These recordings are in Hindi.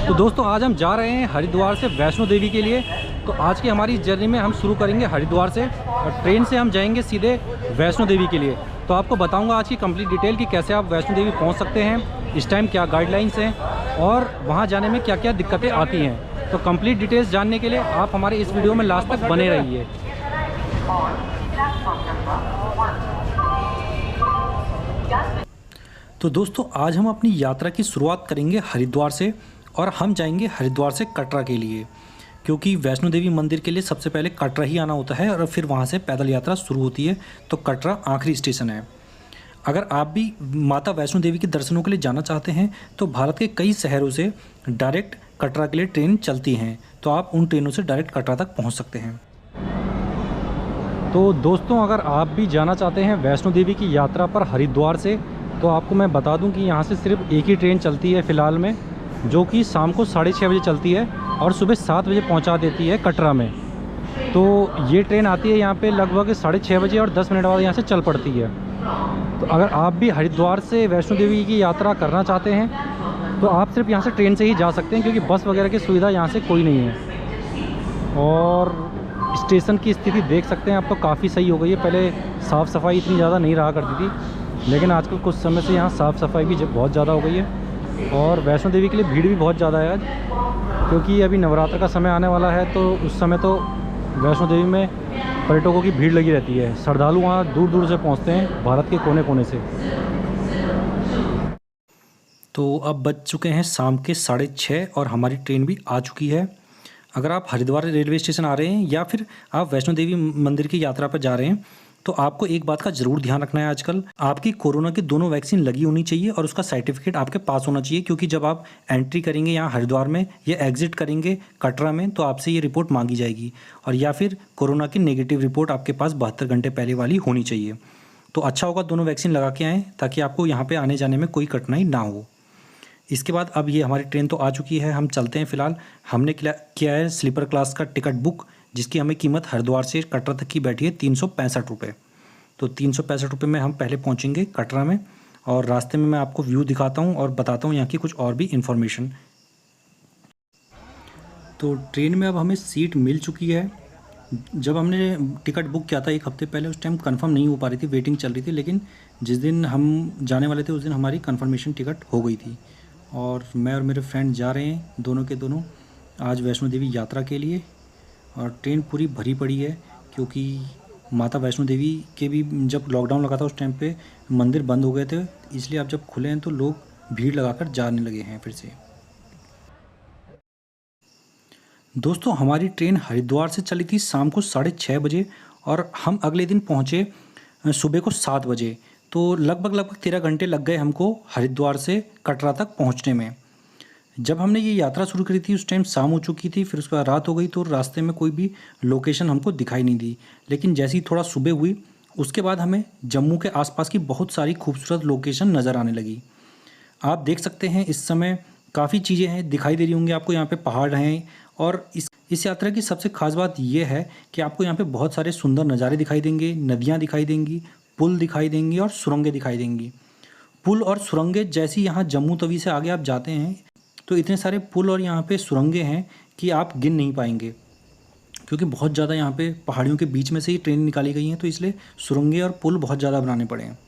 तो दोस्तों आज हम जा रहे हैं हरिद्वार से वैष्णो देवी के लिए। तो आज की हमारी जर्नी में हम शुरू करेंगे हरिद्वार से और ट्रेन से हम जाएंगे सीधे वैष्णो देवी के लिए। तो आपको बताऊंगा आज की कंप्लीट डिटेल कि कैसे आप वैष्णो देवी पहुंच सकते हैं, इस टाइम क्या गाइडलाइंस हैं और वहां जाने में क्या क्या दिक्कतें आती हैं। तो कंप्लीट डिटेल्स जानने के लिए आप हमारे इस वीडियो में लास्ट तक बने रहिए। तो दोस्तों आज हम अपनी यात्रा की शुरुआत करेंगे हरिद्वार से और हम जाएंगे हरिद्वार से कटरा के लिए, क्योंकि वैष्णो देवी मंदिर के लिए सबसे पहले कटरा ही आना होता है और फिर वहाँ से पैदल यात्रा शुरू होती है। तो कटरा आखिरी स्टेशन है। अगर आप भी माता वैष्णो देवी के दर्शनों के लिए जाना चाहते हैं तो भारत के कई शहरों से डायरेक्ट कटरा के लिए ट्रेन चलती हैं, तो आप उन ट्रेनों से डायरेक्ट कटरा तक पहुँच सकते हैं। तो दोस्तों अगर आप भी जाना चाहते हैं वैष्णो देवी की यात्रा पर हरिद्वार से, तो आपको मैं बता दूं कि यहाँ से सिर्फ एक ही ट्रेन चलती है फ़िलहाल में, जो कि शाम को 6:30 बजे चलती है और सुबह 7 बजे पहुँचा देती है कटरा में। तो ये ट्रेन आती है यहाँ पे लगभग 6:30 बजे और 10 मिनट बाद यहाँ से चल पड़ती है। तो अगर आप भी हरिद्वार से वैष्णो देवी की यात्रा करना चाहते हैं तो आप सिर्फ यहाँ से ट्रेन से ही जा सकते हैं, क्योंकि बस वगैरह की सुविधा यहाँ से कोई नहीं है। और स्टेशन की स्थिति देख सकते हैं आप, तो काफ़ी सही हो गई है। पहले साफ़ सफाई इतनी ज़्यादा नहीं रहा करती थी, लेकिन आजकल कुछ समय से यहाँ साफ़ सफाई भी बहुत ज़्यादा हो गई है। और वैष्णो देवी के लिए भीड़ भी बहुत ज़्यादा है आज, क्योंकि अभी नवरात्र का समय आने वाला है। तो उस समय तो वैष्णो देवी में पर्यटकों की भीड़ लगी रहती है। श्रद्धालु वहाँ दूर दूर से पहुँचते हैं, भारत के कोने कोने से। तो अब बज चुके हैं शाम के 6:30 और हमारी ट्रेन भी आ चुकी है। अगर आप हरिद्वार रेलवे स्टेशन आ रहे हैं या फिर आप वैष्णो देवी मंदिर की यात्रा पर जा रहे हैं तो आपको एक बात का ज़रूर ध्यान रखना है। आजकल आपकी कोरोना की दोनों वैक्सीन लगी होनी चाहिए और उसका सर्टिफिकेट आपके पास होना चाहिए, क्योंकि जब आप एंट्री करेंगे यहाँ हरिद्वार में या एग्जिट करेंगे कटरा में तो आपसे ये रिपोर्ट मांगी जाएगी, और या फिर कोरोना की नेगेटिव रिपोर्ट आपके पास 72 घंटे पहले वाली होनी चाहिए। तो अच्छा होगा दोनों वैक्सीन लगा के आएँ, ताकि आपको यहाँ पर आने जाने में कोई कठिनाई ना हो। इसके बाद अब ये हमारी ट्रेन तो आ चुकी है, हम चलते हैं। फ़िलहाल हमने किया है स्लीपर क्लास का टिकट बुक, जिसकी हमें कीमत हरिद्वार से कटरा तक की बैठी है 365 रुपये। तो 365 रुपये में हम पहले पहुंचेंगे कटरा में, और रास्ते में मैं आपको व्यू दिखाता हूं और बताता हूं यहाँ की कुछ और भी इन्फॉर्मेशन। तो ट्रेन में अब हमें सीट मिल चुकी है। जब हमने टिकट बुक किया था 1 हफ्ते पहले, उस टाइम कंफर्म नहीं हो पा रही थी, वेटिंग चल रही थी। लेकिन जिस दिन हम जाने वाले थे उस दिन हमारी कन्फर्मेशन टिकट हो गई थी, और मैं और मेरे फ्रेंड जा रहे हैं दोनों के दोनों आज वैष्णो देवी यात्रा के लिए। और ट्रेन पूरी भरी पड़ी है, क्योंकि माता वैष्णो देवी के भी जब लॉकडाउन लगा था उस टाइम पे मंदिर बंद हो गए थे, इसलिए अब जब खुले हैं तो लोग भीड़ लगाकर जाने लगे हैं फिर से। दोस्तों हमारी ट्रेन हरिद्वार से चली थी शाम को 6:30 बजे और हम अगले दिन पहुँचे सुबह को 7 बजे। तो लगभग 13 घंटे लग गए हमको हरिद्वार से कटरा तक पहुँचने में। जब हमने ये यात्रा शुरू करी थी उस टाइम शाम हो चुकी थी, फिर उसके बाद रात हो गई, तो रास्ते में कोई भी लोकेशन हमको दिखाई नहीं दी। लेकिन जैसे ही थोड़ा सुबह हुई उसके बाद हमें जम्मू के आसपास की बहुत सारी खूबसूरत लोकेशन नज़र आने लगी। आप देख सकते हैं इस समय काफ़ी चीज़ें हैं, दिखाई दे रही होंगी आपको। यहाँ पे पहाड़ हैं, और इस यात्रा की सबसे खास बात ये है कि आपको यहाँ पे बहुत सारे सुंदर नज़ारे दिखाई देंगे, नदियाँ दिखाई देंगी, पुल दिखाई देंगी और सुरंगें दिखाई देंगी। पुल और सुरंगें जैसी यहाँ जम्मू तवी से आगे आप जाते हैं तो इतने सारे पुल और यहाँ पे सुरंगें हैं कि आप गिन नहीं पाएंगे, क्योंकि बहुत ज़्यादा यहाँ पे पहाड़ियों के बीच में से ही ट्रेन निकाली गई हैं, तो इसलिए सुरंगें और पुल बहुत ज़्यादा बनाने पड़े हैं।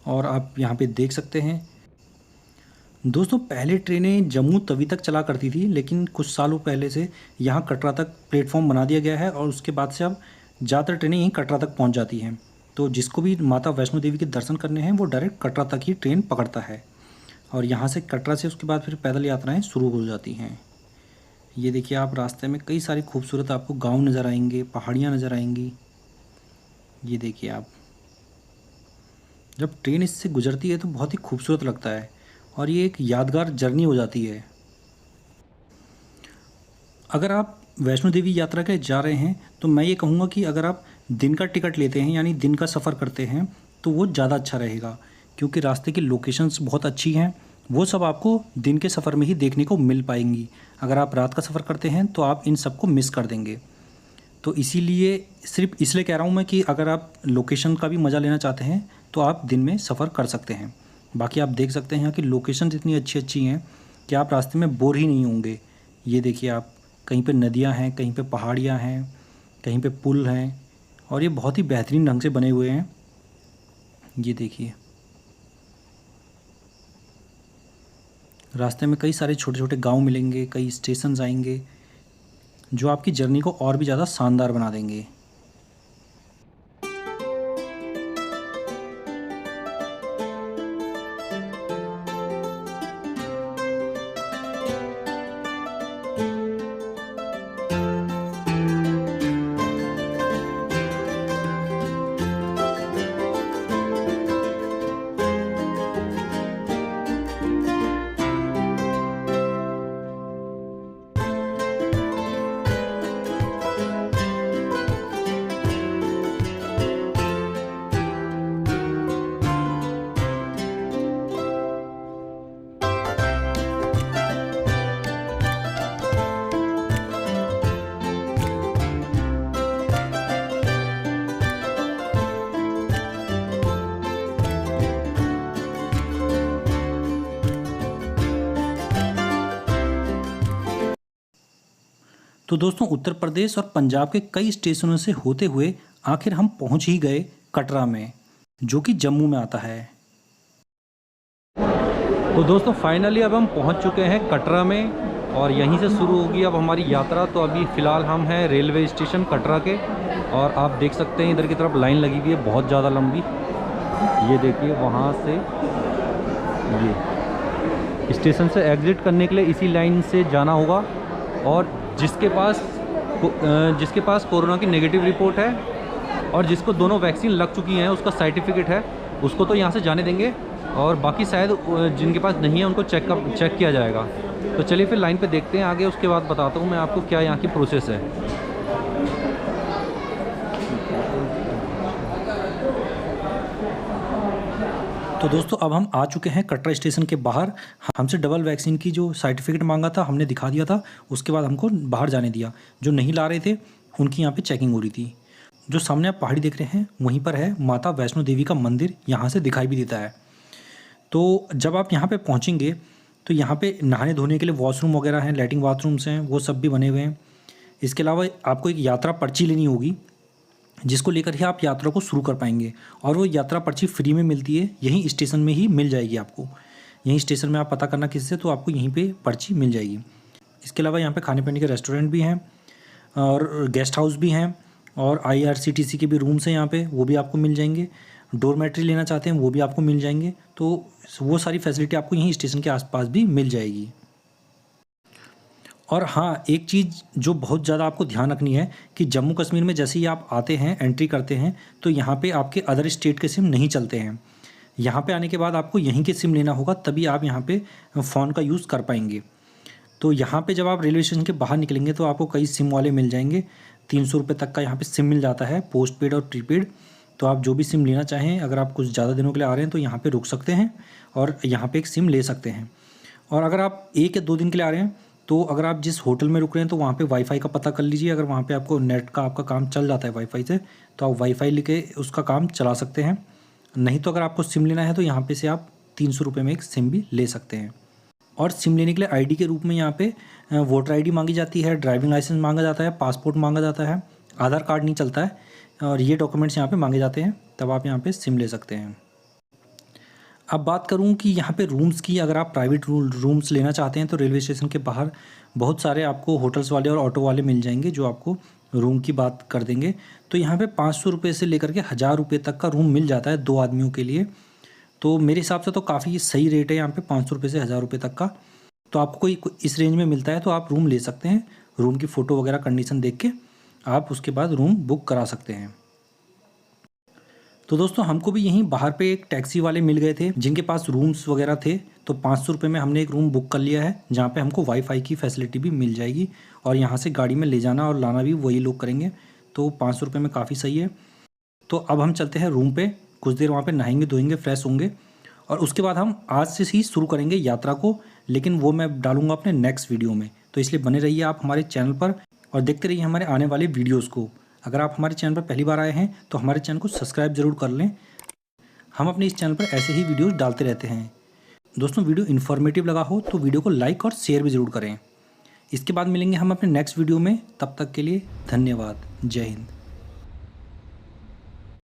और आप यहाँ पे देख सकते हैं दोस्तों, पहले ट्रेनें जम्मू तवी तक चला करती थी, लेकिन कुछ सालों पहले से यहाँ कटरा तक प्लेटफॉर्म बना दिया गया है और उसके बाद से अब ज़्यादातर ट्रेनें यहीं कटरा तक पहुँच जाती हैं। तो जिसको भी माता वैष्णो देवी के दर्शन करने हैं वो डायरेक्ट कटरा तक ही ट्रेन पकड़ता है, और यहाँ से कटरा से उसके बाद फिर पैदल यात्राएं शुरू हो जाती हैं। ये देखिए आप, रास्ते में कई सारी खूबसूरत आपको गांव नज़र आएंगे, पहाड़ियाँ नज़र आएंगी। ये देखिए आप, जब ट्रेन इससे गुजरती है तो बहुत ही खूबसूरत लगता है और ये एक यादगार जर्नी हो जाती है। अगर आप वैष्णो देवी यात्रा के जा रहे हैं तो मैं ये कहूँगा कि अगर आप दिन का टिकट लेते हैं, यानी दिन का सफ़र करते हैं, तो वो ज़्यादा अच्छा रहेगा, क्योंकि रास्ते की लोकेशंस बहुत अच्छी हैं। वो सब आपको दिन के सफ़र में ही देखने को मिल पाएंगी। अगर आप रात का सफ़र करते हैं तो आप इन सब को मिस कर देंगे। तो इसीलिए सिर्फ इसलिए कह रहा हूँ मैं कि अगर आप लोकेशन का भी मज़ा लेना चाहते हैं तो आप दिन में सफ़र कर सकते हैं। बाकी आप देख सकते हैं यहाँ की लोकेशन इतनी अच्छी अच्छी हैं कि आप रास्ते में बोर ही नहीं होंगे। ये देखिए आप, कहीं पे नदियाँ हैं, कहीं पे पहाड़ियाँ हैं, कहीं पे पुल हैं और ये बहुत ही बेहतरीन ढंग से बने हुए हैं। ये देखिए, रास्ते में कई सारे छोटे छोटे गांव मिलेंगे, कई स्टेशंस आएंगे जो आपकी जर्नी को और भी ज़्यादा शानदार बना देंगे। तो दोस्तों, उत्तर प्रदेश और पंजाब के कई स्टेशनों से होते हुए आखिर हम पहुंच ही गए कटरा में, जो कि जम्मू में आता है। तो दोस्तों, फाइनली अब हम पहुंच चुके हैं कटरा में और यहीं से शुरू होगी अब हमारी यात्रा। तो अभी फ़िलहाल हम हैं रेलवे स्टेशन कटरा के और आप देख सकते हैं इधर की तरफ लाइन लगी हुई है बहुत ज़्यादा लंबी। ये देखिए, वहाँ से ये स्टेशन से एग्ज़िट करने के लिए इसी लाइन से जाना होगा और जिसके पास कोरोना की नेगेटिव रिपोर्ट है और जिसको दोनों वैक्सीन लग चुकी हैं, उसका सर्टिफिकेट है, उसको तो यहाँ से जाने देंगे और बाकी शायद जिनके पास नहीं है उनको चेक किया जाएगा। तो चलिए फिर लाइन पे देखते हैं आगे, उसके बाद बताता हूँ मैं आपको क्या यहाँ की प्रोसेस है। तो दोस्तों, अब हम आ चुके हैं कटरा स्टेशन के बाहर। हमसे डबल वैक्सीन की जो सर्टिफिकेट मांगा था हमने दिखा दिया था, उसके बाद हमको बाहर जाने दिया। जो नहीं ला रहे थे उनकी यहाँ पे चेकिंग हो रही थी। जो सामने आप पहाड़ी देख रहे हैं वहीं पर है माता वैष्णो देवी का मंदिर, यहाँ से दिखाई भी देता है। तो जब आप यहाँ पे पहुँचेंगे तो यहाँ पे नहाने धोने के लिए वॉशरूम वगैरह हैं, लैट्रिन बाथरूम्स हैं, वो सब भी बने हुए हैं। इसके अलावा आपको एक यात्रा पर्ची लेनी होगी जिसको लेकर ही आप यात्रा को शुरू कर पाएंगे और वो यात्रा पर्ची फ्री में मिलती है, यहीं स्टेशन में ही मिल जाएगी आपको। यहीं स्टेशन में आप पता करना किसी से, तो आपको यहीं पे पर्ची मिल जाएगी। इसके अलावा यहाँ पे खाने पीने के रेस्टोरेंट भी हैं और गेस्ट हाउस भी हैं और IRCTC के भी रूम्स हैं यहाँ पे, वो भी आपको मिल जाएंगे। डोरमेट्री लेना चाहते हैं वो भी आपको मिल जाएंगे। तो वो सारी फैसिलिटी आपको यहीं स्टेशन के आसपास भी मिल जाएगी। और हाँ, एक चीज़ जो बहुत ज़्यादा आपको ध्यान रखनी है कि जम्मू कश्मीर में जैसे ही आप आते हैं, एंट्री करते हैं, तो यहाँ पे आपके अदर स्टेट के सिम नहीं चलते हैं। यहाँ पे आने के बाद आपको यहीं के सिम लेना होगा, तभी आप यहाँ पे फ़ोन का यूज़ कर पाएंगे। तो यहाँ पे जब आप रेलवे स्टेशन के बाहर निकलेंगे तो आपको कई सिम वाले मिल जाएंगे। 300 रुपये तक का यहाँ पे सिम मिल जाता है, पोस्ट पेड और प्रीपेड। तो आप जो भी सिम लेना चाहें, अगर आप कुछ ज़्यादा दिनों के लिए आ रहे हैं तो यहाँ पे रुक सकते हैं और यहाँ पे एक सिम ले सकते हैं। और अगर आप 1 या 2 दिन के लिए आ रहे हैं तो अगर आप जिस होटल में रुक रहे हैं तो वहाँ पे वाईफाई का पता कर लीजिए। अगर वहाँ पे आपको नेट का आपका काम चल जाता है वाईफाई से, तो आप वाईफाई लेके उसका काम चला सकते हैं। नहीं तो अगर आपको सिम लेना है तो यहाँ पे से आप 300 रुपये में एक सिम भी ले सकते हैं। और सिम लेने के लिए आईडी के रूप में यहाँ पे वोटर आईडी मांगी जाती है, ड्राइविंग लाइसेंस मांगा जाता है, पासपोर्ट मांगा जाता है, आधार कार्ड नहीं चलता है और ये डॉक्यूमेंट्स यहाँ पे मांगे जाते हैं, तब आप यहाँ पे सिम ले सकते हैं। अब बात करूँ कि यहाँ पे रूम्स की, अगर आप प्राइवेट रूम्स लेना चाहते हैं तो रेलवे स्टेशन के बाहर बहुत सारे आपको होटल्स वाले और ऑटो वाले मिल जाएंगे जो आपको रूम की बात कर देंगे। तो यहाँ पे 500 रुपये से लेकर के 1000 रुपये तक का रूम मिल जाता है 2 आदमियों के लिए। तो मेरे हिसाब से तो काफ़ी सही रेट है यहाँ पे, 500 रुपये से 1000 रुपये तक का। तो आपको कोई इस रेंज में मिलता है तो आप रूम ले सकते हैं। रूम की फ़ोटो वगैरह कंडीशन देख के आप उसके बाद रूम बुक करा सकते हैं। तो दोस्तों, हमको भी यहीं बाहर पे एक टैक्सी वाले मिल गए थे जिनके पास रूम्स वगैरह थे। तो 500 रुपये में हमने एक रूम बुक कर लिया है जहाँ पे हमको वाईफाई की फैसिलिटी भी मिल जाएगी और यहाँ से गाड़ी में ले जाना और लाना भी वही लोग करेंगे। तो 500 रुपये में काफ़ी सही है। तो अब हम चलते हैं रूम पे, कुछ देर वहाँ पे नहाएंगे धोएंगे, फ्रेश होंगे और उसके बाद हम आज से ही शुरू करेंगे यात्रा को, लेकिन वो मैं डालूंगा अपने नेक्स्ट वीडियो में। तो इसलिए बने रहिए आप हमारे चैनल पर और देखते रहिए हमारे आने वाले वीडियोज़ को। अगर आप हमारे चैनल पर पहली बार आए हैं तो हमारे चैनल को सब्सक्राइब ज़रूर कर लें। हम अपने इस चैनल पर ऐसे ही वीडियोज़ डालते रहते हैं। दोस्तों वीडियो इन्फॉर्मेटिव लगा हो तो वीडियो को लाइक और शेयर भी ज़रूर करें। इसके बाद मिलेंगे हम अपने नेक्स्ट वीडियो में, तब तक के लिए धन्यवाद। जय हिंद।